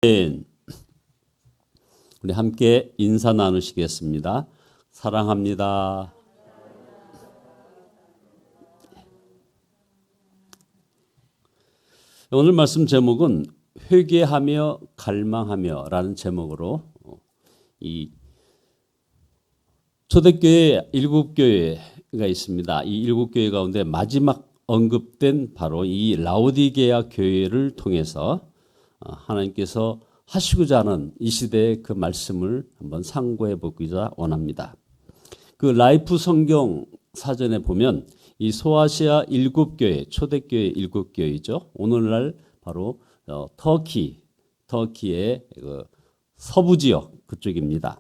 우리 함께 인사 나누시겠습니다. 사랑합니다. 오늘 말씀 제목은 회개하며 갈망하며 라는 제목으로 이 초대교회 7교회가 있습니다. 이 7교회 가운데 마지막 언급된 바로 이 라오디게아 교회를 통해서 하나님께서 하시고자 하는 이 시대의 그 말씀을 한번 상고해 보고자 원합니다. 그 라이프 성경 사전에 보면 이 소아시아 7교회, 초대교회 7교회이죠. 오늘날 바로 터키의 그 서부 지역 그쪽입니다.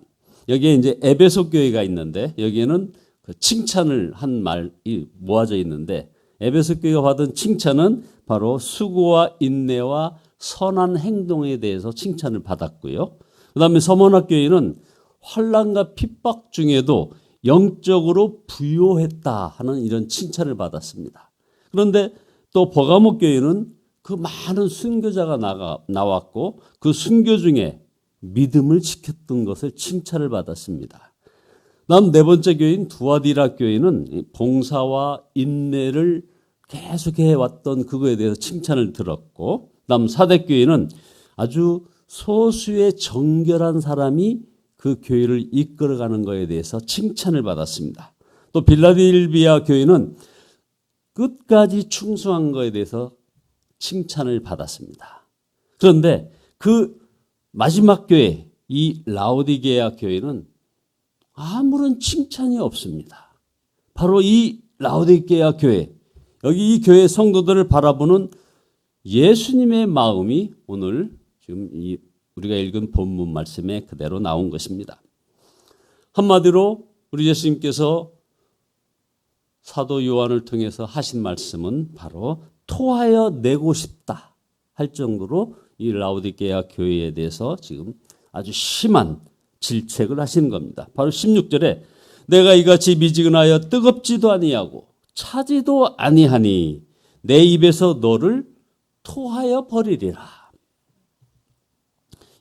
여기에 이제 에베소 교회가 있는데 여기에는 그 칭찬을 한 말이 모아져 있는데 에베소 교회가 받은 칭찬은 바로 수고와 인내와 선한 행동에 대해서 칭찬을 받았고요. 그 다음에 서머나 교회는 환난과 핍박 중에도 영적으로 부요했다 하는 이런 칭찬을 받았습니다. 그런데 또 버가모 교회는 그 많은 순교자가 나왔고 그 순교 중에 믿음을 지켰던 것을 칭찬을 받았습니다. 다음 네 번째 교회인 두아디라 교회는 봉사와 인내를 계속해 왔던 그거에 대해서 칭찬을 들었고, 다음 사대교회는 아주 소수의 정결한 사람이 그 교회를 이끌어가는 것에 대해서 칭찬을 받았습니다. 또 빌라델비아 교회는 끝까지 충성한 것에 대해서 칭찬을 받았습니다. 그런데 그 마지막 교회, 이 라오디게아 교회는 아무런 칭찬이 없습니다. 바로 이 라오디게아 교회, 여기 이 교회 성도들을 바라보는 예수님의 마음이 오늘 지금 우리가 읽은 본문 말씀에 그대로 나온 것입니다. 한마디로 우리 예수님께서 사도 요한을 통해서 하신 말씀은 바로 토하여 내고 싶다 할 정도로 이 라오디게아 교회에 대해서 지금 아주 심한 질책을 하시는 겁니다. 바로 16절에 내가 이같이 미지근하여 뜨겁지도 아니하고 차지도 아니하니 내 입에서 너를 토하여 버리리라.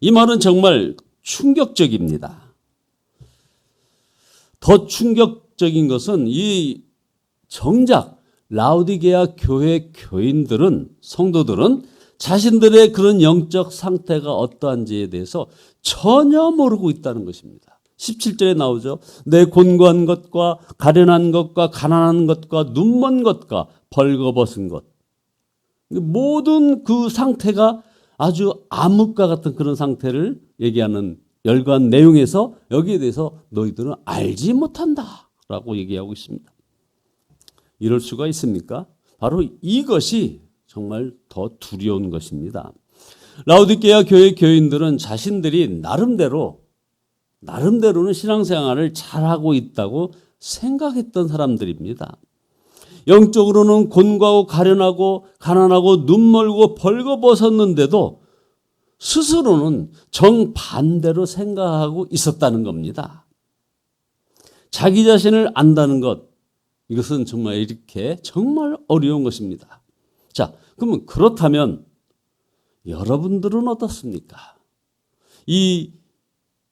이 말은 정말 충격적입니다. 더 충격적인 것은 이 정작 라오디게아 교회 교인들은, 성도들은 자신들의 그런 영적 상태가 어떠한지에 대해서 전혀 모르고 있다는 것입니다. 17절에 나오죠. 내 곤고한 것과 가련한 것과 가난한 것과 눈먼 것과 벌거벗은 것, 모든 그 상태가 아주 암흑과 같은 그런 상태를 얘기하는 열거한 내용에서 여기에 대해서 너희들은 알지 못한다라고 얘기하고 있습니다. 이럴 수가 있습니까? 바로 이것이 정말 더 두려운 것입니다. 라오디게아 교회 교인들은 자신들이 나름대로는 신앙생활을 잘하고 있다고 생각했던 사람들입니다. 영적으로는 곤고하고 가련하고 가난하고 눈멀고 벌거벗었는데도 스스로는 정반대로 생각하고 있었다는 겁니다. 자기 자신을 안다는 것, 이것은 정말 정말 어려운 것입니다. 자, 그러면 그렇다면 여러분들은 어떻습니까? 이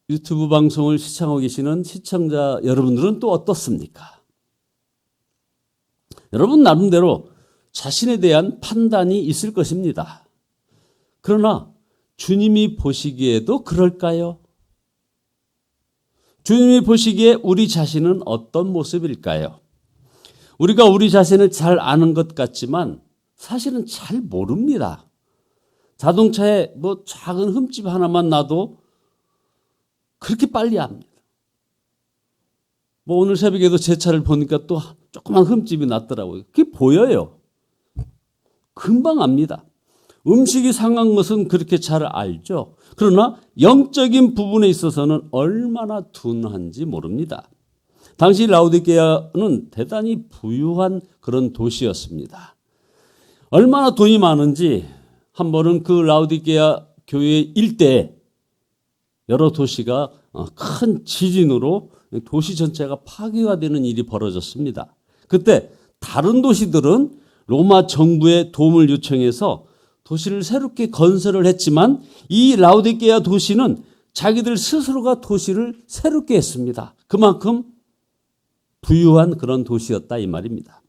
유튜브 방송을 시청하고 계시는 시청자 여러분들은 또 어떻습니까? 여러분 나름대로 자신에 대한 판단이 있을 것입니다. 그러나 주님이 보시기에도 그럴까요? 주님이 보시기에 우리 자신은 어떤 모습일까요? 우리가 우리 자신을 잘 아는 것 같지만 사실은 잘 모릅니다. 자동차에 작은 흠집 하나만 나도 그렇게 빨리 압니다. 오늘 새벽에도 제 차를 보니까 또 조그만 흠집이 났더라고요. 그게 보여요. 금방 압니다. 음식이 상한 것은 그렇게 잘 알죠. 그러나 영적인 부분에 있어서는 얼마나 둔한지 모릅니다. 당시 라오디게아는 대단히 부유한 그런 도시였습니다. 얼마나 돈이 많은지 한 번은 그 라오디게아 교회 일대에 여러 도시가 큰 지진으로 도시 전체가 파괴가 되는 일이 벌어졌습니다. 그때 다른 도시들은 로마 정부의 도움을 요청해서 도시를 새롭게 건설을 했지만 이 라오디게아 도시는 자기들 스스로가 도시를 새롭게 했습니다. 그만큼 부유한 그런 도시였다 이 말입니다.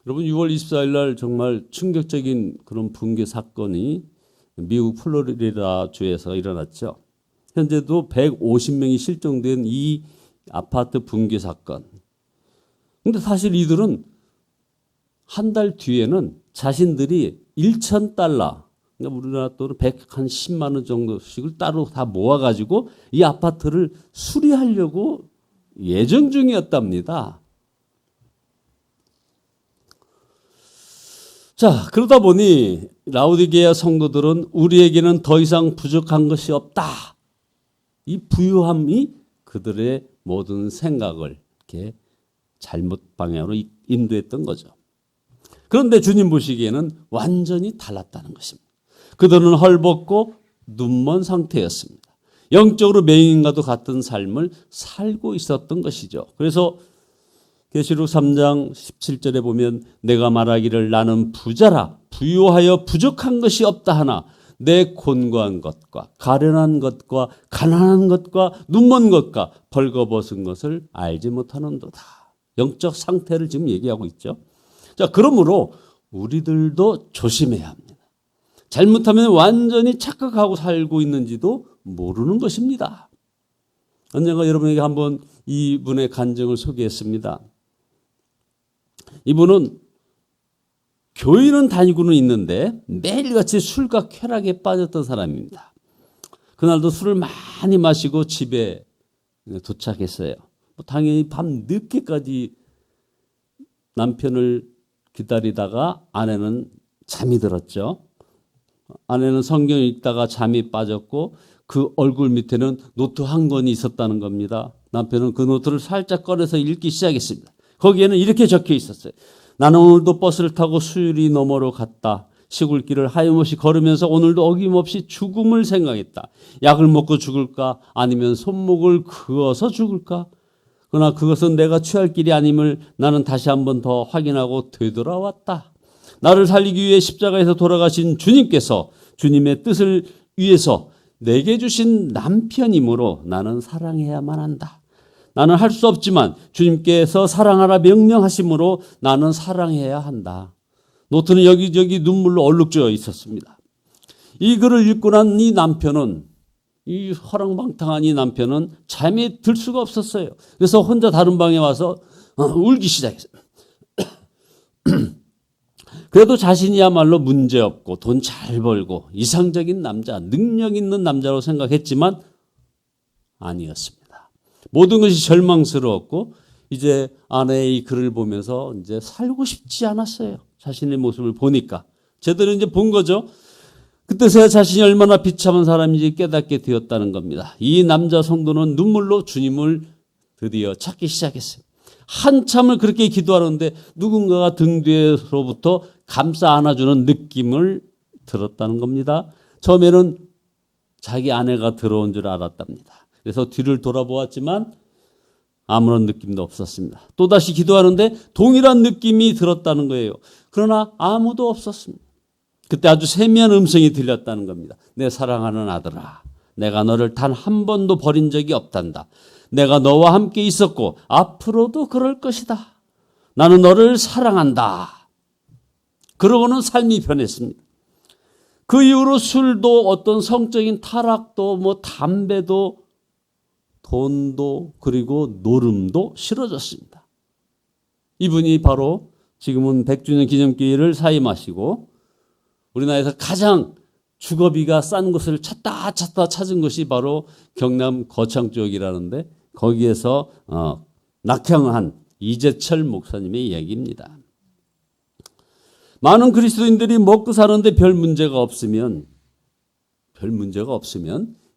여러분 6월 24일 날 정말 충격적인 그런 붕괴 사건이 미국 플로리다 주에서 일어났죠. 현재도 150명이 실종된 이 아파트 붕괴 사건. 근데 사실 이들은 한 달 뒤에는 자신들이 $1,000, 그러니까 우리나라 돈으로 110만 원 정도씩을 따로 다 모아가지고 이 아파트를 수리하려고 예정 중이었답니다. 자, 그러다 보니 라오디게아 성도들은 우리에게는 더 이상 부족한 것이 없다. 이 부유함이 그들의 모든 생각을 이렇게 잘못 방향으로 인도했던 거죠. 그런데 주님 보시기에는 완전히 달랐다는 것입니다. 그들은 헐벗고 눈먼 상태였습니다. 영적으로 맹인과도 같은 삶을 살고 있었던 것이죠. 그래서 계시록 3장 17절에 보면 내가 말하기를 나는 부자라 부유하여 부족한 것이 없다 하나 내 곤고한 것과 가련한 것과 가난한 것과 눈먼 것과 벌거벗은 것을 알지 못하는도다. 영적 상태를 지금 얘기하고 있죠. 자, 그러므로 우리들도 조심해야 합니다. 잘못하면 완전히 착각하고 살고 있는지도 모르는 것입니다. 언젠가 여러분에게 한번 이분의 간증을 소개했습니다. 이분은 교회는 다니고는 있는데 매일같이 술과 쾌락에 빠졌던 사람입니다. 그날도 술을 많이 마시고 집에 도착했어요. 당연히 밤 늦게까지 남편을 기다리다가 아내는 잠이 들었죠. 아내는 성경을 읽다가 잠이 빠졌고 그 얼굴 밑에는 노트 한 권이 있었다는 겁니다. 남편은 그 노트를 살짝 꺼내서 읽기 시작했습니다. 거기에는 이렇게 적혀 있었어요. 나는 오늘도 버스를 타고 수유리 너머로 갔다. 시골길을 하염없이 걸으면서 오늘도 어김없이 죽음을 생각했다. 약을 먹고 죽을까 아니면 손목을 그어서 죽을까? 그러나 그것은 내가 취할 길이 아님을 나는 다시 한 번 더 확인하고 되돌아왔다. 나를 살리기 위해 십자가에서 돌아가신 주님께서 주님의 뜻을 위해서 내게 주신 남편이므로 나는 사랑해야만 한다. 나는 할 수 없지만 주님께서 사랑하라 명령하심으로 나는 사랑해야 한다. 노트는 여기저기 눈물로 얼룩져 있었습니다. 이 글을 읽고 난 이 남편은 이 허랑방탕한 이 남편은 잠이 들 수가 없었어요. 그래서 혼자 다른 방에 와서 울기 시작했어요. 그래도 자신이야말로 문제없고 돈 잘 벌고 이상적인 남자, 능력 있는 남자로 생각했지만 아니었습니다. 모든 것이 절망스러웠고 이제 아내의 이 글을 보면서 이제 살고 싶지 않았어요. 자신의 모습을 보니까 제대로 이제 본 거죠. 그때서야 자신이 얼마나 비참한 사람인지 깨닫게 되었다는 겁니다. 이 남자 성도는 눈물로 주님을 드디어 찾기 시작했어요. 한참을 그렇게 기도하는데 누군가가 등 뒤로부터 감싸 안아주는 느낌을 들었다는 겁니다. 처음에는 자기 아내가 들어온 줄 알았답니다. 그래서 뒤를 돌아보았지만 아무런 느낌도 없었습니다. 또다시 기도하는데 동일한 느낌이 들었다는 거예요. 그러나 아무도 없었습니다. 그때 아주 세미한 음성이 들렸다는 겁니다. 내 사랑하는 아들아, 내가 너를 단 한 번도 버린 적이 없단다. 내가 너와 함께 있었고 앞으로도 그럴 것이다. 나는 너를 사랑한다. 그러고는 삶이 변했습니다. 그 이후로 술도 어떤 성적인 타락도 뭐 담배도 돈도 그리고 노름도 싫어졌습니다. 이분이 바로 지금은 100주년 기념교회를 사임하시고 우리나라에서 가장 주거비가 싼 곳을 찾다 찾은 것이 바로 경남 거창 쪽이라는데 거기에서 낙향한 이재철 목사님의 이야기입니다. 많은 그리스도인들이 먹고 사는데 별 문제가 없으면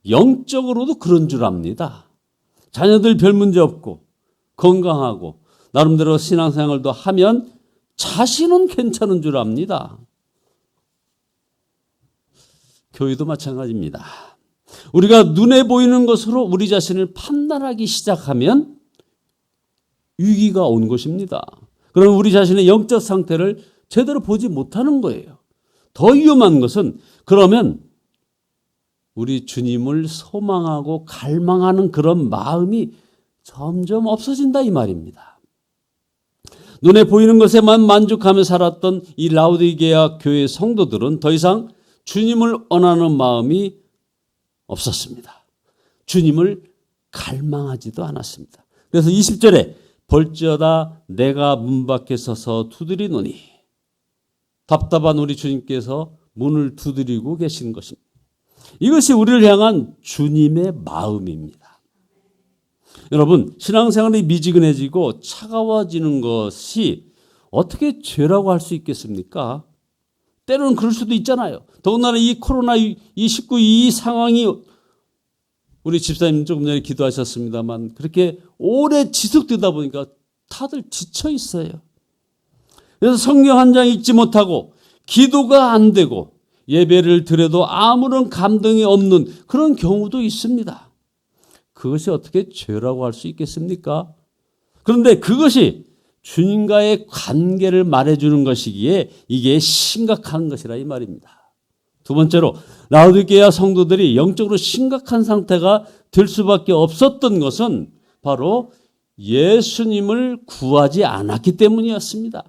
영적으로도 그런 줄 압니다. 자녀들 별 문제 없고 건강하고 나름대로 신앙생활도 하면 자신은 괜찮은 줄 압니다. 교회도 마찬가지입니다. 우리가 눈에 보이는 것으로 우리 자신을 판단하기 시작하면 위기가 온 것입니다. 그럼 우리 자신의 영적 상태를 제대로 보지 못하는 거예요. 더 위험한 것은 그러면 우리 주님을 소망하고 갈망하는 그런 마음이 점점 없어진다 이 말입니다. 눈에 보이는 것에만 만족하며 살았던 이 라오디게아 교회 성도들은 더 이상 주님을 원하는 마음이 없었습니다. 주님을 갈망하지도 않았습니다. 그래서 20절에 볼지어다 내가 문 밖에 서서 두드리노니, 답답한 우리 주님께서 문을 두드리고 계신 것입니다. 이것이 우리를 향한 주님의 마음입니다. 여러분, 신앙생활이 미지근해지고 차가워지는 것이 어떻게 죄라고 할 수 있겠습니까? 때로는 그럴 수도 있잖아요. 더군다나 이 코로나19 이 상황이, 우리 집사님 조금 전에 기도하셨습니다만 그렇게 오래 지속되다 보니까 다들 지쳐 있어요. 그래서 성경 한 장 읽지 못하고 기도가 안 되고 예배를 드려도 아무런 감동이 없는 그런 경우도 있습니다. 그것이 어떻게 죄라고 할 수 있겠습니까? 그런데 그것이 주님과의 관계를 말해주는 것이기에 이게 심각한 것이라 이 말입니다. 두 번째로 라오디게아 성도들이 영적으로 심각한 상태가 될 수밖에 없었던 것은 바로 예수님을 구하지 않았기 때문이었습니다.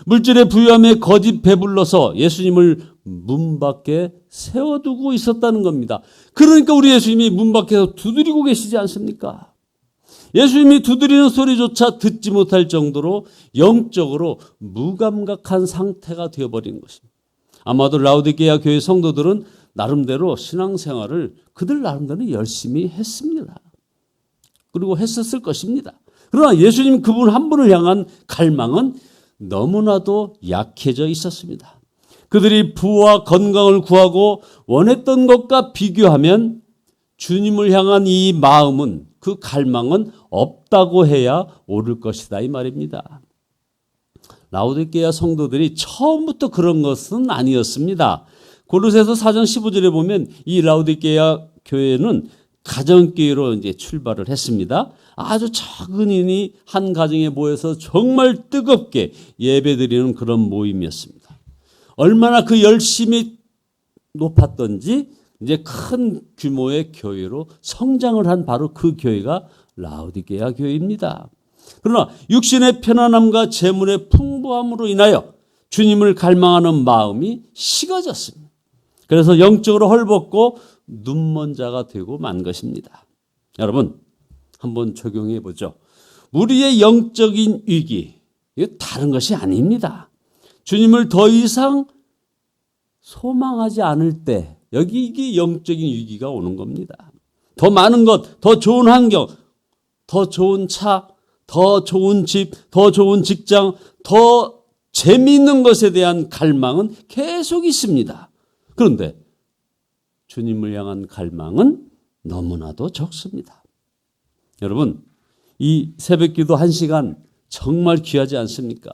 물질의 부유함에 거짓 배불러서 예수님을 문 밖에 세워두고 있었다는 겁니다. 그러니까 우리 예수님이 문 밖에서 두드리고 계시지 않습니까? 예수님이 두드리는 소리조차 듣지 못할 정도로 영적으로 무감각한 상태가 되어버린 것입니다. 아마도 라오디게아 교회 성도들은 나름대로 신앙생활을 그들 나름대로 열심히 했습니다. 그리고 했었을 것입니다. 그러나 예수님 그분 한 분을 향한 갈망은 너무나도 약해져 있었습니다. 그들이 부와 건강을 구하고 원했던 것과 비교하면 주님을 향한 이 마음은, 그 갈망은 없다고 해야 옳을 것이다 이 말입니다. 라오디게아 성도들이 처음부터 그런 것은 아니었습니다. 고로새서 4장 15절에 보면 이 라오디게아 교회는 가정교회로 이제 출발을 했습니다. 아주 작은 인이 한 가정에 모여서 정말 뜨겁게 예배드리는 그런 모임이었습니다. 얼마나 그 열심이 높았던지 이제 큰 규모의 교회로 성장을 한 바로 그 교회가 라오디게아 교회입니다. 그러나 육신의 편안함과 재물의 풍부함으로 인하여 주님을 갈망하는 마음이 식어졌습니다. 그래서 영적으로 헐벗고 눈먼 자가 되고 만 것입니다. 여러분, 한번 적용해 보죠. 우리의 영적인 위기, 이거 다른 것이 아닙니다. 주님을 더 이상 소망하지 않을 때, 여기 이게 영적인 위기가 오는 겁니다. 더 많은 것, 더 좋은 환경, 더 좋은 차, 더 좋은 집, 더 좋은 직장, 더 재미있는 것에 대한 갈망은 계속 있습니다. 그런데 주님을 향한 갈망은 너무나도 적습니다. 여러분, 이 새벽기도 1시간 정말 귀하지 않습니까?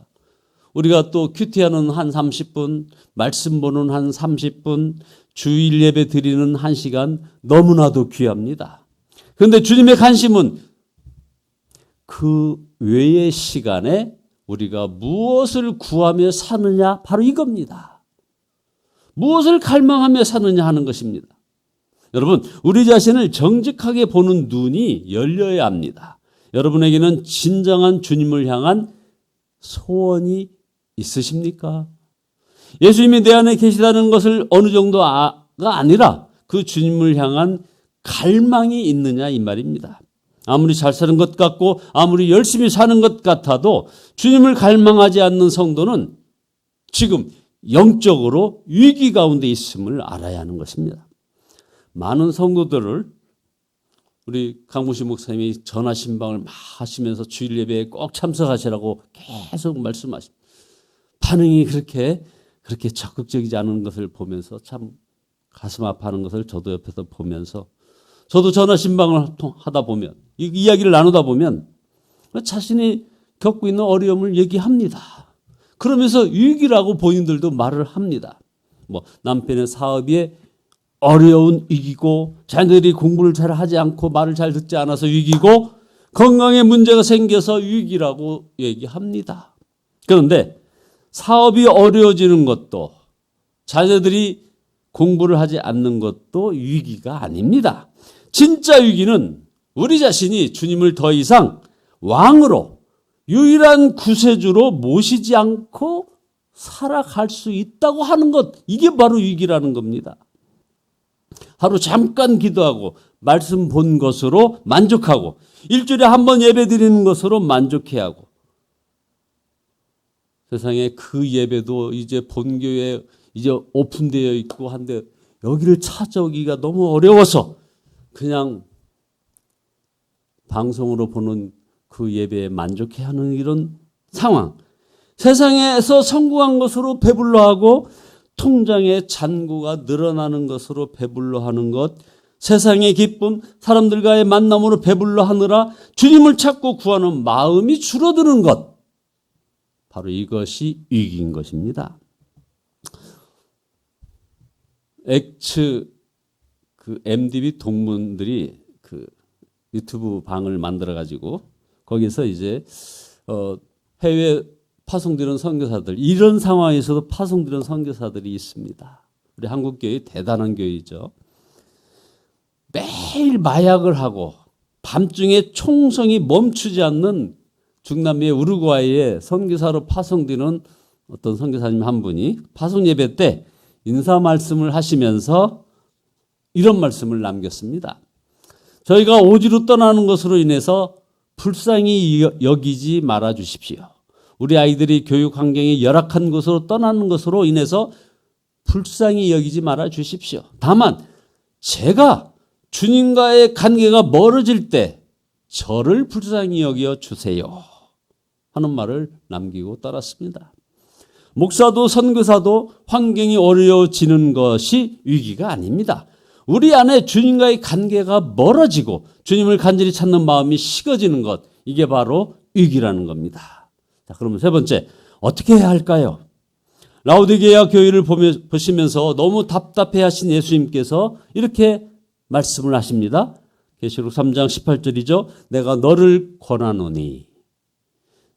우리가 또 큐티하는 한 30분, 말씀 보는 한 30분, 주일 예배 드리는 1시간 너무나도 귀합니다. 그런데 주님의 관심은 그 외의 시간에 우리가 무엇을 구하며 사느냐, 바로 이겁니다. 무엇을 갈망하며 사느냐 하는 것입니다. 여러분, 우리 자신을 정직하게 보는 눈이 열려야 합니다. 여러분에게는 진정한 주님을 향한 소원이 있으십니까? 예수님이 내 안에 계시다는 것을 어느 정도가 아니라 그 주님을 향한 갈망이 있느냐 이 말입니다. 아무리 잘 사는 것 같고 아무리 열심히 사는 것 같아도 주님을 갈망하지 않는 성도는 지금 영적으로 위기 가운데 있음을 알아야 하는 것입니다. 많은 성도들을 우리 강무시 목사님이 전화 신방을 막 하시면서 주일 예배에 꼭 참석하시라고 계속 말씀하십니다. 반응이 그렇게 적극적이지 않은 것을 보면서 참 가슴 아파하는 것을 저도 옆에서 보면서, 저도 전화 신방을 하다 보면, 이 이야기를 나누다 보면 자신이 겪고 있는 어려움을 얘기합니다. 그러면서 위기라고 본인들도 말을 합니다. 남편의 사업이 어려운 위기고, 자녀들이 공부를 잘 하지 않고 말을 잘 듣지 않아서 위기고, 건강에 문제가 생겨서 위기라고 얘기합니다. 그런데 사업이 어려워지는 것도, 자녀들이 공부를 하지 않는 것도 위기가 아닙니다. 진짜 위기는 우리 자신이 주님을 더 이상 왕으로 유일한 구세주로 모시지 않고 살아갈 수 있다고 하는 것, 이게 바로 위기라는 겁니다. 하루 잠깐 기도하고 말씀 본 것으로 만족하고 일주일에 한 번 예배 드리는 것으로 만족해야 하고 세상에 그 예배도 이제 본교에 이제 오픈되어 있고 한데 여기를 찾아오기가 너무 어려워서 그냥 방송으로 보는 그 예배에 만족해야 하는 이런 상황. 세상에서 성공한 것으로 배불러하고 통장의 잔고가 늘어나는 것으로 배불러하는 것, 세상의 기쁨, 사람들과의 만남으로 배불러하느라 주님을 찾고 구하는 마음이 줄어드는 것, 바로 이것이 위기인 것입니다. MDB 동문들이 그 유튜브 방을 만들어 가지고 거기서 이제 해외 파송되는 선교사들, 이런 상황에서도 파송되는 선교사들이 있습니다. 우리 한국교회 대단한 교회죠. 매일 마약을 하고 밤중에 총성이 멈추지 않는 중남미의 우루과이에 선교사로 파송되는 어떤 선교사님 한 분이 파송 예배 때 인사 말씀을 하시면서 이런 말씀을 남겼습니다. 저희가 오지로 떠나는 것으로 인해서 불쌍히 여기지 말아 주십시오. 우리 아이들이 교육 환경이 열악한 곳으로 떠나는 것으로 인해서 불쌍히 여기지 말아 주십시오. 다만 제가 주님과의 관계가 멀어질 때 저를 불쌍히 여겨 주세요 하는 말을 남기고 떠났습니다. 목사도 선교사도 환경이 어려워지는 것이 위기가 아닙니다. 우리 안에 주님과의 관계가 멀어지고 주님을 간절히 찾는 마음이 식어지는 것, 이게 바로 위기라는 겁니다. 자, 그러면 세 번째, 어떻게 해야 할까요? 라오디게아 교회를 보시면서 너무 답답해하신 예수님께서 이렇게 말씀을 하십니다. 계시록 3장 18절이죠. 내가 너를 권하노니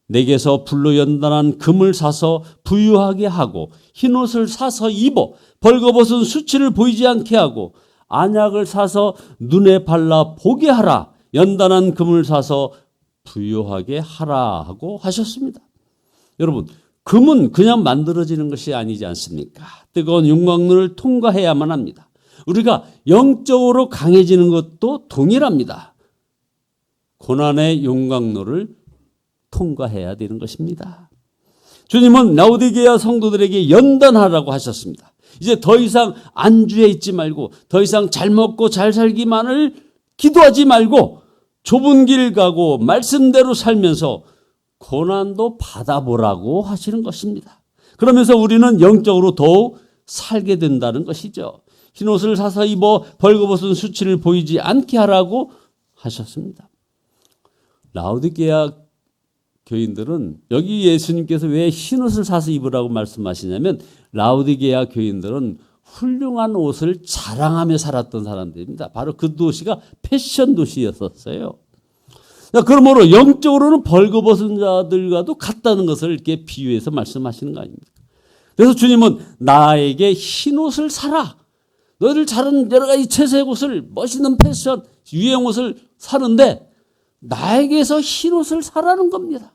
내게서 불로 연단한 금을 사서 부유하게 하고 흰옷을 사서 입어 벌거벗은 수치를 보이지 않게 하고 안약을 사서 눈에 발라 보게 하라. 연단한 금을 사서 부유하게 하라 하고 하셨습니다. 여러분, 금은 그냥 만들어지는 것이 아니지 않습니까? 뜨거운 용광로를 통과해야만 합니다. 우리가 영적으로 강해지는 것도 동일합니다. 고난의 용광로를 통과해야 되는 것입니다. 주님은 라오디게아 성도들에게 연단하라고 하셨습니다. 이제 더 이상 안주해 있지 말고 더 이상 잘 먹고 잘 살기만을 기도하지 말고 좁은 길 가고 말씀대로 살면서 고난도 받아보라고 하시는 것입니다. 그러면서 우리는 영적으로 더욱 살게 된다는 것이죠. 흰옷을 사서 입어 벌거벗은 수치를 보이지 않게 하라고 하셨습니다. 라오디게아 교인들은 여기 예수님께서 왜 흰옷을 사서 입으라고 말씀하시냐면 라오디게아 교인들은 훌륭한 옷을 자랑하며 살았던 사람들입니다. 바로 그 도시가 패션 도시였었어요. 그러므로 영적으로는 벌거벗은 자들과도 같다는 것을 이렇게 비유해서 말씀하시는 거 아닙니까? 그래서 주님은 나에게 흰옷을 사라. 너희들 잘하는 여러 가지 채색 옷을, 멋있는 패션, 유행 옷을 사는데 나에게서 흰옷을 사라는 겁니다.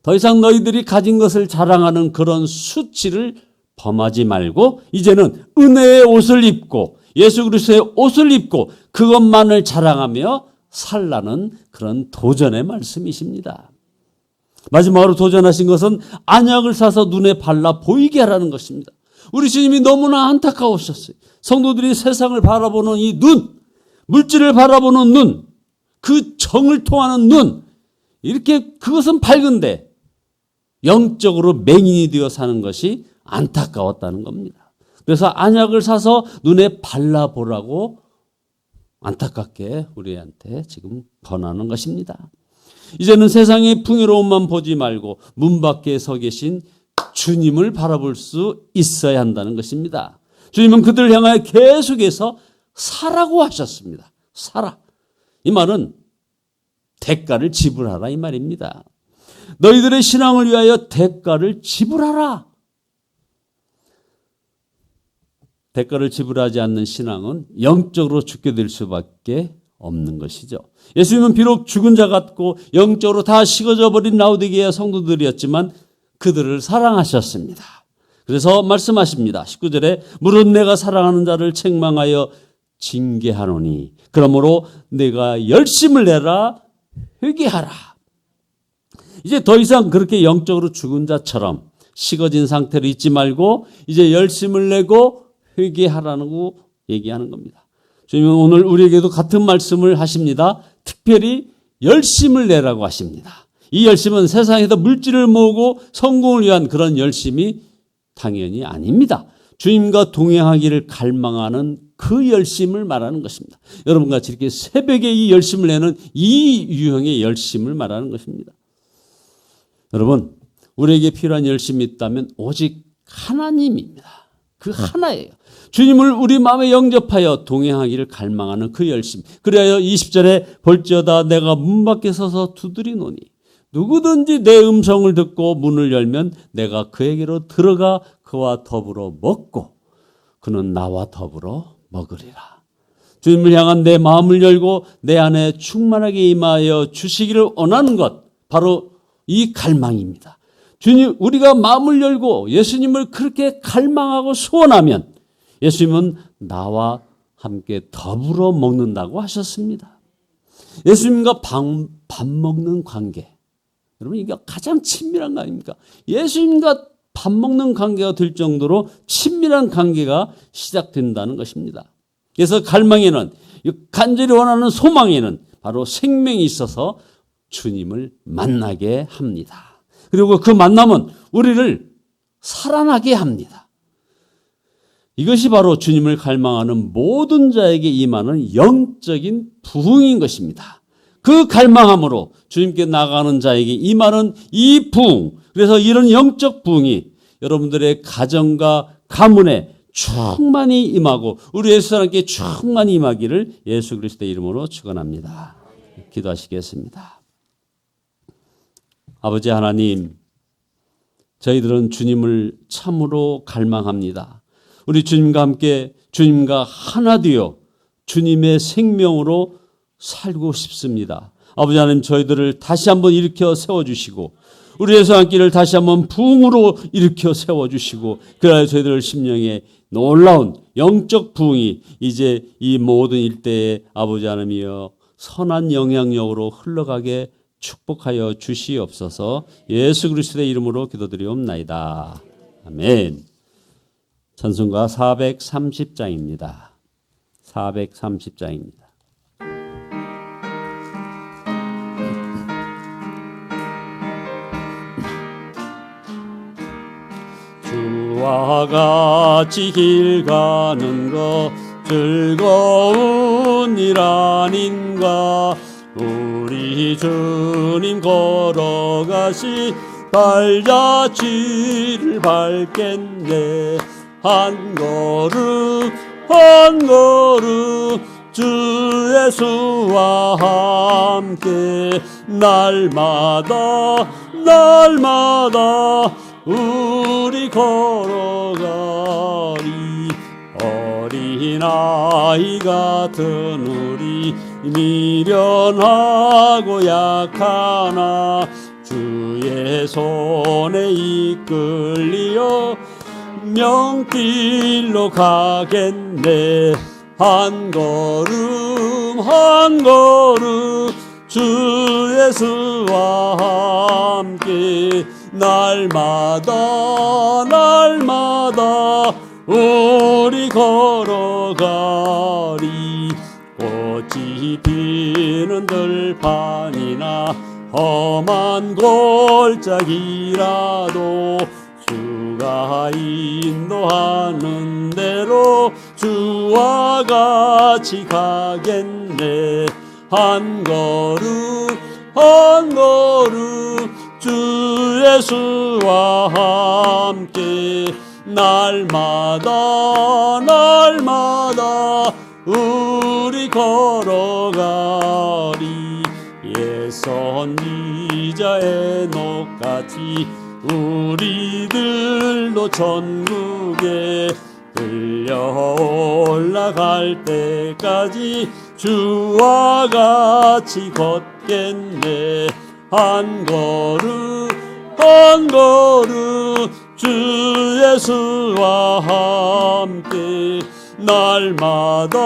더 이상 너희들이 가진 것을 자랑하는 그런 수치를 범하지 말고 이제는 은혜의 옷을 입고 예수 그리스도의 옷을 입고 그것만을 자랑하며 살라는 그런 도전의 말씀이십니다. 마지막으로 도전하신 것은 안약을 사서 눈에 발라 보이게 하라는 것입니다. 우리 주님이 너무나 안타까우셨어요. 성도들이 세상을 바라보는 이 눈, 물질을 바라보는 눈, 그 정을 통하는 눈, 이렇게 그것은 밝은데 영적으로 맹인이 되어 사는 것이 안타까웠다는 겁니다. 그래서 안약을 사서 눈에 발라보라고 안타깝게 우리한테 지금 권하는 것입니다. 이제는 세상의 풍요로움만 보지 말고 문 밖에 서 계신 주님을 바라볼 수 있어야 한다는 것입니다. 주님은 그들을 향하여 계속해서 사라고 하셨습니다. 사라. 이 말은 대가를 지불하라 이 말입니다. 너희들의 신앙을 위하여 대가를 지불하라. 대가를 지불하지 않는 신앙은 영적으로 죽게 될 수밖에 없는 것이죠. 예수님은 비록 죽은 자 같고 영적으로 다 식어져 버린 라오디게아 성도들이었지만 그들을 사랑하셨습니다. 그래서 말씀하십니다. 19절에 물은 내가 사랑하는 자를 책망하여 징계하노니 그러므로 내가 열심을 내라 회개하라. 이제 더 이상 그렇게 영적으로 죽은 자처럼 식어진 상태로 있지 말고 이제 열심을 내고 회개하라고 얘기하는 겁니다. 주님은 오늘 우리에게도 같은 말씀을 하십니다. 특별히 열심을 내라고 하십니다. 이 열심은 세상에서 물질을 모으고 성공을 위한 그런 열심이 당연히 아닙니다. 주님과 동행하기를 갈망하는 그 열심을 말하는 것입니다. 여러분같이 이렇게 새벽에 이 열심을 내는 이 유형의 열심을 말하는 것입니다. 여러분, 우리에게 필요한 열심이 있다면 오직 하나님입니다. 그 하나예요. 주님을 우리 마음에 영접하여 동행하기를 갈망하는 그 열심. 그래야 20절에 볼지어다 내가 문 밖에 서서 두드리노니 누구든지 내 음성을 듣고 문을 열면 내가 그에게로 들어가 그와 더불어 먹고 그는 나와 더불어 먹으리라. 주님을 향한 내 마음을 열고 내 안에 충만하게 임하여 주시기를 원하는 것, 바로 이 갈망입니다. 주님, 우리가 마음을 열고 예수님을 그렇게 갈망하고 소원하면 예수님은 나와 함께 더불어 먹는다고 하셨습니다. 예수님과 밥 먹는 관계, 여러분 이게 가장 친밀한 거 아닙니까? 예수님과 밥 먹는 관계가 될 정도로 친밀한 관계가 시작된다는 것입니다. 그래서 갈망에는, 간절히 원하는 소망에는 바로 생명이 있어서 주님을 만나게 합니다. 그리고 그 만남은 우리를 살아나게 합니다. 이것이 바로 주님을 갈망하는 모든 자에게 임하는 영적인 부흥인 것입니다. 그 갈망함으로 주님께 나가는 자에게 임하는 이 부흥, 그래서 이런 영적 부흥이 여러분들의 가정과 가문에 충만히 임하고 우리 예수 사람께 충만히 임하기를 예수 그리스도의 이름으로 축원합니다. 기도하시겠습니다. 아버지 하나님, 저희들은 주님을 참으로 갈망합니다. 우리 주님과 함께 주님과 하나 되어 주님의 생명으로 살고 싶습니다. 아버지 하나님, 저희들을 다시 한번 일으켜 세워주시고 우리의 성안길을 다시 한번 부흥으로 일으켜 세워주시고 그래야 저희들 심령에 놀라운 영적 부흥이 이제 이 모든 일대에 아버지 하나님이여 선한 영향력으로 흘러가게 축복하여 주시옵소서. 예수 그리스도의 이름으로 기도드리옵나이다. 아멘. 찬송가 430장입니다. 430장입니다. 주와 같이 길 가는 것 즐거운 일 아닌가. 우리 주님 걸어가시 발자취를 밟겠네. 한 걸음 한 걸음 주 예수와 함께 날마다 날마다 우리 걸어가리. 어린아이 같은 우리 미련하고 약하나 주의 손에 이끌리어 명길로 가겠네. 한 걸음 한 걸음 주 예수와 함께 날마다 날마다 우리 걸어가리. 꽃이 피는 들판이나 험한 골짜기라도 주가 인도하는 대로 주와 같이 가겠네. 한 걸음 한 걸음 주 예수와 함께 날마다 날마다 우리 걸어가리. 옛 선지자의 녹같이 우리들도 천국에 끌려 올라갈 때까지 주와 같이 걷겠네. 한 걸음 한 걸음 주 예수와 함께 날마다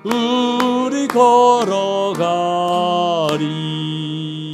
우리 걸어가